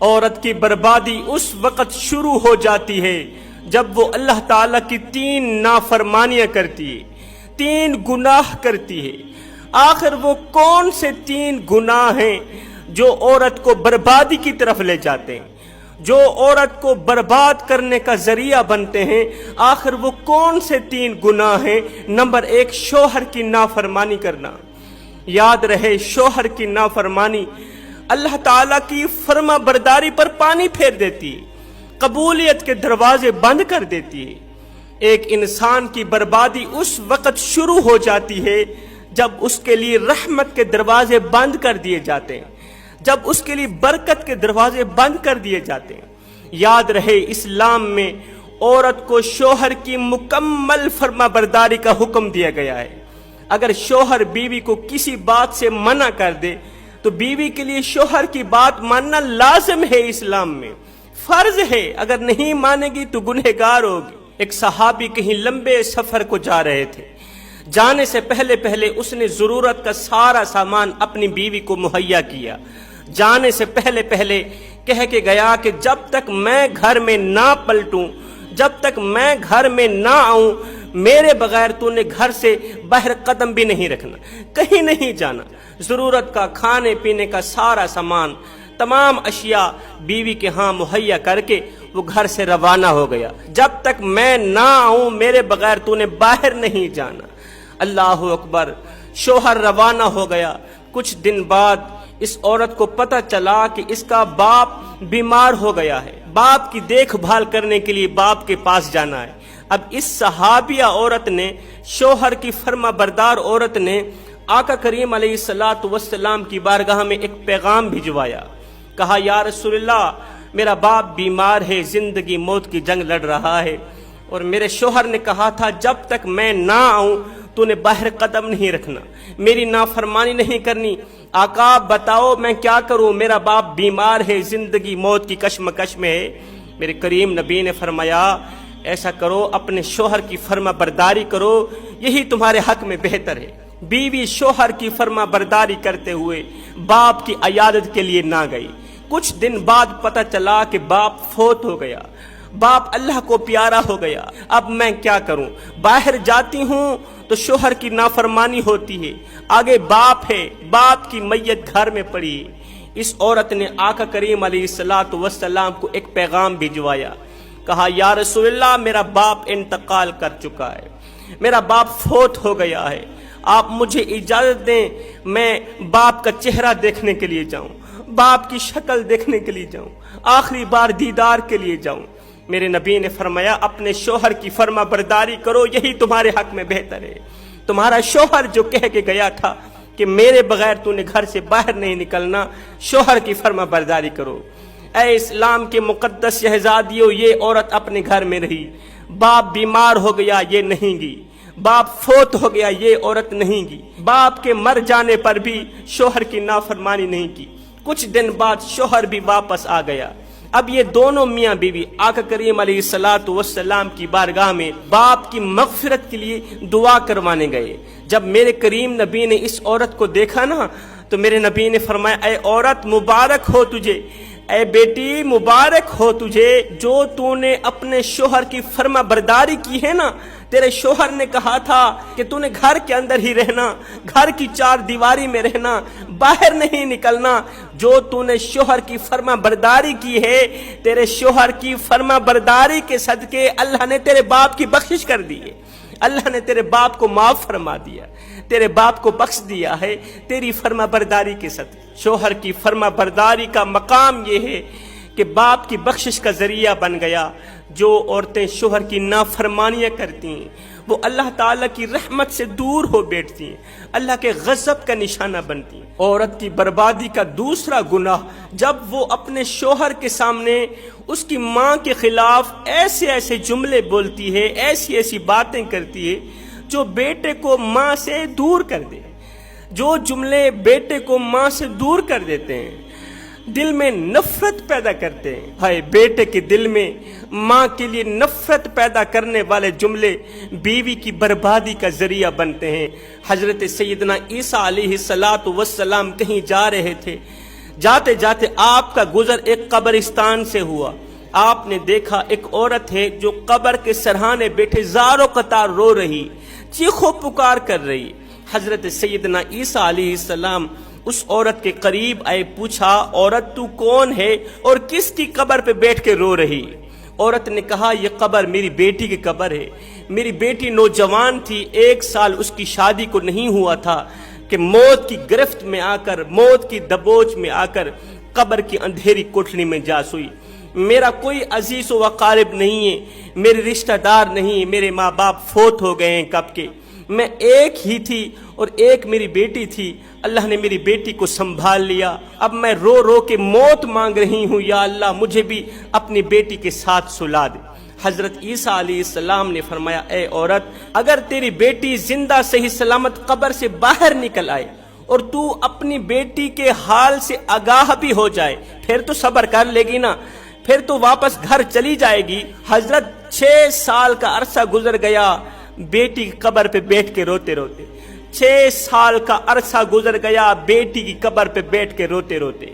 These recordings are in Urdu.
عورت کی بربادی اس وقت شروع ہو جاتی ہے جب وہ اللہ تعالیٰ کی 3 نافرمانیاں کرتی ہے، 3 گناہ کرتی ہے۔ آخر وہ کون سے 3 گناہ ہیں جو عورت کو بربادی کی طرف لے جاتے ہیں، جو عورت کو برباد کرنے کا ذریعہ بنتے ہیں؟ آخر وہ کون سے 3 گناہ ہیں؟ نمبر 1، شوہر کی نافرمانی کرنا۔ یاد رہے، شوہر کی نافرمانی اللہ تعالیٰ کی فرما برداری پر پانی پھیر دیتی ہے، قبولیت کے دروازے بند کر دیتی ہے۔ ایک انسان کی بربادی اس وقت شروع ہو جاتی ہے جب اس کے لیے رحمت کے دروازے بند کر دیے جاتے ہیں، جب اس کے لیے برکت کے دروازے بند کر دیے جاتے ہیں۔ یاد رہے، اسلام میں عورت کو شوہر کی مکمل فرما برداری کا حکم دیا گیا ہے۔ اگر شوہر بیوی کو کسی بات سے منع کر دے تو بیوی کے لیے شوہر کی بات ماننا لازم ہے، اسلام میں فرض ہے۔ اگر نہیں مانے گی تو گنہگار ہوگی۔ ایک صحابی کہیں لمبے سفر کو جا رہے تھے، جانے سے پہلے اس نے ضرورت کا سارا سامان اپنی بیوی کو مہیا کیا۔ جانے سے پہلے کہہ کے گیا کہ جب تک میں گھر میں نہ پلٹوں، جب تک میں گھر میں نہ آؤں، میرے بغیر تو نے گھر سے باہر قدم بھی نہیں رکھنا، کہیں نہیں جانا۔ ضرورت کا کھانے پینے کا سارا سامان، تمام اشیاء بیوی کے ہاں مہیا کر کے وہ گھر سے روانہ ہو گیا۔ جب تک میں نہ آؤں میرے بغیر تو نے باہر نہیں جانا۔ اللہ اکبر، شوہر روانہ ہو گیا۔ کچھ دن بعد اس عورت کو پتہ چلا کہ اس کا باپ بیمار ہو گیا ہے، باپ کی دیکھ بھال کرنے کے لیے باپ کے پاس جانا ہے۔ اب اس صحابیہ عورت نے، شوہر کی فرما بردار عورت نے آقا کریم علیہ السلام کی بارگاہ میں ایک پیغام بھجوایا۔ کہا، یا رسول اللہ، میرا باپ بیمار ہے، زندگی موت کی جنگ لڑ رہا ہے، اور میرے شوہر نے کہا تھا جب تک میں نہ آؤں تو نے باہر قدم نہیں رکھنا، میری نافرمانی نہیں کرنی۔ آقا بتاؤ میں کیا کروں، میرا باپ بیمار ہے، زندگی موت کی کشمکش میں ہے۔ میرے کریم نبی نے فرمایا، ایسا کرو، اپنے شوہر کی فرما برداری کرو، یہی تمہارے حق میں بہتر ہے۔ بیوی شوہر کی فرما برداری کرتے ہوئے باپ کی عیادت کے لیے نہ گئی۔ کچھ دن بعد پتہ چلا کہ باپ فوت ہو گیا، باپ اللہ کو پیارا ہو گیا۔ اب میں کیا کروں؟ باہر جاتی ہوں تو شوہر کی نافرمانی ہوتی ہے، آگے باپ ہے، باپ کی میت گھر میں پڑی ہے۔ اس عورت نے آقا کریم علیہ السلام کو ایک پیغام بھجوایا۔ کہا، یا رسول اللہ، میرا باپ انتقال کر چکا ہے، میرا باپ فوت ہو گیا ہے، آپ مجھے اجازت دیں میں باپ کا چہرہ دیکھنے کے لیے جاؤں، باپ کی شکل دیکھنے کے لیے جاؤں، آخری بار دیدار کے لیے جاؤں۔ میرے نبی نے فرمایا، اپنے شوہر کی فرما برداری کرو، یہی تمہارے حق میں بہتر ہے۔ تمہارا شوہر جو کہہ کے گیا تھا کہ میرے بغیر تو نے گھر سے باہر نہیں نکلنا، شوہر کی فرما برداری کرو۔ اے اسلام کے مقدس شہزادیوں، یہ عورت اپنے گھر میں رہی، باپ بیمار ہو گیا، یہ نہیں گئی، باپ فوت ہو گیا، یہ عورت نہیں گئی، باپ کے مر جانے پر بھی شوہر کی نافرمانی نہیں کی۔ کچھ دن بعد شوہر بھی واپس آ گیا۔ اب یہ دونوں میاں بیوی آقا کریم علیہ السلام کی بارگاہ میں باپ کی مغفرت کے لیے دعا کروانے گئے۔ جب میرے کریم نبی نے اس عورت کو دیکھا نا تو میرے نبی نے فرمایا، اے عورت مبارک ہو تجھے، اے بیٹی مبارک ہو تجھے، جو تو نے اپنے شوہر کی فرما برداری کی ہے نا۔ تیرے شوہر نے کہا تھا کہ تو نے گھر کے اندر ہی رہنا، گھر کی 4 دیواری میں رہنا، باہر نہیں نکلنا۔ جو تو نے شوہر کی فرما برداری کی ہے، تیرے شوہر کی فرما برداری کے صدقے اللہ نے تیرے باپ کی بخشش کر دی ہے، اللہ نے تیرے باپ کو معاف فرما دیا، تیرے باپ کو بخش دیا ہے تیری فرما برداری کے صدقے۔ شوہر کی فرما برداری کا مقام یہ ہے کہ باپ کی بخشش کا ذریعہ بن گیا۔ جو عورتیں شوہر کی نافرمانیاں کرتی ہیں وہ اللہ تعالیٰ کی رحمت سے دور ہو بیٹھتی ہیں، اللہ کے غضب کا نشانہ بنتی ہیں۔ عورت کی بربادی کا دوسرا گناہ، جب وہ اپنے شوہر کے سامنے اس کی ماں کے خلاف ایسے جملے بولتی ہے، ایسی باتیں کرتی ہے جو بیٹے کو ماں سے دور کر دے، جو جملے بیٹے کو ماں سے دور کر دیتے ہیں، دل میں نفرت پیدا کرتے ہیں۔ ہائے، بیٹے کے دل میں ماں کے لیے نفرت پیدا کرنے والے جملے بیوی کی بربادی کا ذریعہ بنتے ہیں۔ حضرت سیدنا عیسیٰ علیہ السلام کہیں جا رہے تھے، جاتے جاتے آپ کا گزر ایک قبرستان سے ہوا. آپ نے دیکھا ایک عورت ہے جو قبر کے سرہانے بیٹھے زاروں قطار رو رہی, چیخو پکار کر رہی. حضرت سیدنا عیسیٰ علیہ السلام اس عورت کے قریب آئے, پوچھا عورت تو کون ہے اور کس کی قبر پہ بیٹھ کے رو رہی؟ عورت نے کہا یہ قبر میری بیٹی کی قبر ہے. میری بیٹی نوجوان تھی, 1 سال اس کی شادی کو نہیں ہوا تھا کہ موت کی گرفت میں آ کر, موت کی دبوچ میں آ کر قبر کی اندھیری کوٹھڑی میں جا سوئی. میرا کوئی عزیز و اقارب نہیں ہے, میرے رشتہ دار نہیں, میرے ماں باپ فوت ہو گئے ہیں کب کے. میں ایک ہی تھی اور ایک میری بیٹی تھی. اللہ نے میری بیٹی کو سنبھال لیا. اب میں رو رو کے موت مانگ رہی ہوں, یا اللہ مجھے بھی اپنی بیٹی کے ساتھ سلا دے. حضرت عیسیٰ علیہ السلام نے فرمایا اے عورت, اگر تیری بیٹی زندہ صحیح سلامت قبر سے باہر نکل آئے اور تو اپنی بیٹی کے حال سے آگاہ بھی ہو جائے, پھر تو صبر کر لے گی نا, پھر تو واپس گھر چلی جائے گی. حضرت 6 سال کا عرصہ گزر گیا بیٹی کی قبر پہ بیٹھ کے روتے روتے. 6 سال کا عرصہ گزر گیا بیٹی کی قبر پہ بیٹھ کے روتے روتے.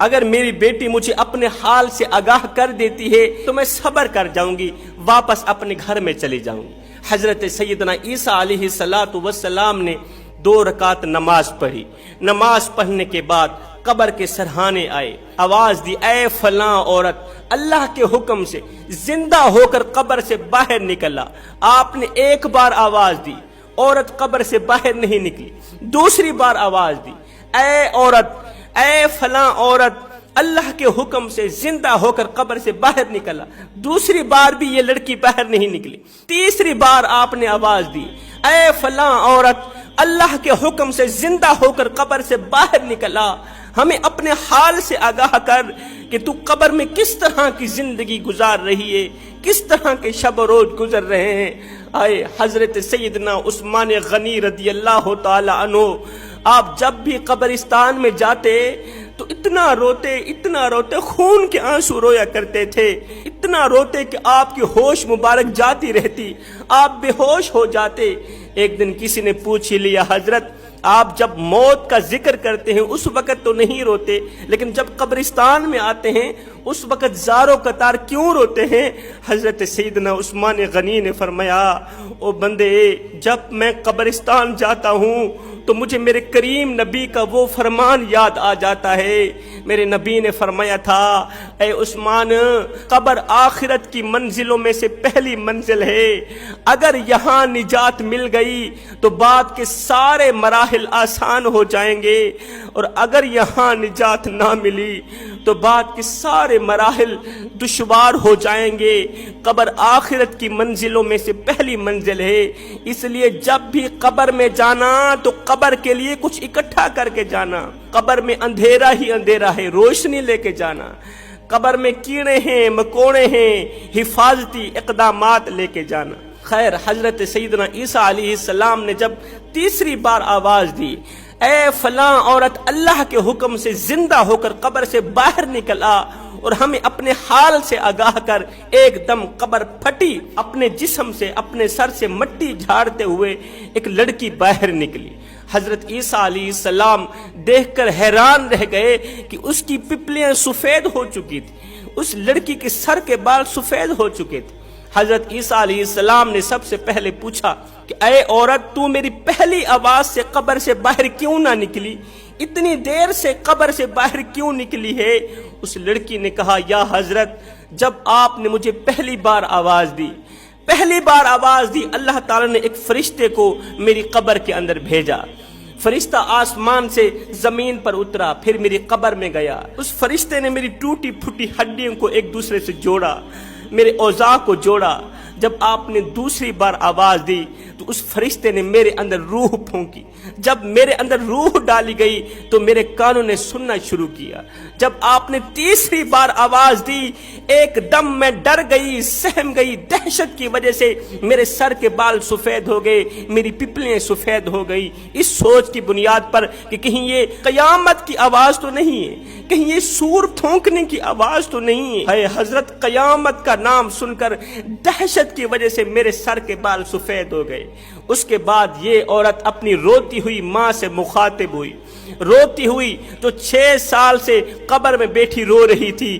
اگر میری بیٹی مجھے اپنے حال سے آگاہ کر دیتی ہے تو میں صبر کر جاؤں گی, واپس اپنے گھر میں چلی جاؤں گی. حضرت سیدنا عیسیٰ علیہ السلام نے 2 رکعت نماز پڑھی. نماز پڑھنے کے بعد قبر کے سرہانے آئے, آواز دی اے فلاں عورت, اللہ کے حکم سے زندہ ہو کر قبر سے باہر نکلا. آپ نے 1 بار آواز دی, عورت قبر سے باہر نہیں نکلی. دوسری بار آواز دی اے عورت, اے فلاں عورت, اللہ کے حکم سے زندہ ہو کر قبر سے باہر نکلا. دوسری بار بھی یہ لڑکی باہر نہیں نکلی. تیسری بار آپ نے آواز دی اے فلاں عورت, اللہ کے حکم سے زندہ ہو کر قبر سے باہر نکلا. ہمیں اپنے حال سے آگاہ کر کہ تو قبر میں کس طرح کی زندگی گزار رہی ہے, کس طرح کے شب و روز گزر رہے ہیں. آئے حضرت سیدنا عثمان غنی رضی اللہ تعالی عنہ, آپ جب بھی قبرستان میں جاتے تو اتنا روتے خون کے آنسو رویا کرتے تھے, اتنا روتے کہ آپ کی ہوش مبارک جاتی رہتی, آپ بے ہوش ہو جاتے. ایک دن کسی نے پوچھ ہی لیا حضرت آپ جب موت کا ذکر کرتے ہیں اس وقت تو نہیں روتے, لیکن جب قبرستان میں آتے ہیں اس وقت زاروں قطار کیوں روتے ہیں؟ حضرت سیدنا عثمان غنی نے فرمایا او بندے, جب میں قبرستان جاتا ہوں تو مجھے میرے کریم نبی کا وہ فرمان یاد آ جاتا ہے. میرے نبی نے فرمایا تھا اے عثمان, قبر آخرت کی منزلوں میں سے پہلی منزل ہے. اگر یہاں نجات مل گئی تو بعد کے سارے مراحل آسان ہو جائیں گے, اور اگر یہاں نجات نہ ملی تو بعد کے سارے مراحل دشوار ہو جائیں گے. قبر آخرت کی منزلوں میں سے پہلی منزل ہے, اس لیے جب بھی قبر میں جانا تو قبر کے لیے کچھ اکٹھا کر کے جانا. قبر میں اندھیرا ہی اندھیرا ہے, روشنی لے کے جانا. قبر میں کیڑے ہیں, مکوڑے ہیں, حفاظتی اقدامات لے کے جانا. خیر, حضرت سیدنا عیسیٰ علیہ السلام نے جب تیسری بار آواز دی اے فلاں عورت, اللہ کے حکم سے زندہ ہو کر قبر سے باہر نکلا اور ہمیں اپنے حال سے آگاہ کر, ایک دم قبر پھٹی. اپنے جسم سے, اپنے سر سے مٹی جھاڑتے ہوئے ایک لڑکی باہر نکلی. حضرت عیسیٰ علیہ السلام دیکھ کر حیران رہ گئے کہ اس کی پپلیاں سفید ہو چکی تھی, اس لڑکی کے سر کے بال سفید ہو چکے تھے. حضرت عیسیٰ علیہ السلام نے سب سے پہلے پوچھا کہ اے عورت, تو میری پہلی آواز سے قبر سے باہر کیوں نہ نکلی, اتنی دیر سے قبر سے باہر کیوں نکلی ہے؟ اس لڑکی نے کہا یا حضرت, جب آپ نے مجھے پہلی بار آواز دی, اللہ تعالیٰ نے ایک فرشتے کو میری قبر کے اندر بھیجا. فرشتہ آسمان سے زمین پر اترا, پھر میری قبر میں گیا. اس فرشتے نے میری ٹوٹی پھوٹی ہڈیوں کو ایک دوسرے سے جوڑا, میرے اوضاع کو جوڑا. جب آپ نے دوسری بار آواز دی تو اس فرشتے نے میرے اندر روح پھونکی. جب میرے اندر روح ڈالی گئی تو میرے کانوں نے سننا شروع کیا. جب آپ نے تیسری بار آواز دی, ایک دم میں ڈر گئی, سہم گئی. دہشت کی وجہ سے میرے سر کے بال سفید ہو گئے, میری پپلیاں سفید ہو گئی, اس سوچ کی بنیاد پر کہ کہیں یہ قیامت کی آواز تو نہیں ہے, کہیں یہ سور پھونکنے کی آواز تو نہیں ہے. حضرت قیامت کا نام سن کر دہشت کی وجہ سے میرے سر کے بال سفید ہو گئے. اس کے بعد یہ عورت اپنی روتی ہوئی ماں سے مخاطب ہوئی. روتی ہوئی جو 6 سال سے قبر میں بیٹھی رو رہی تھی۔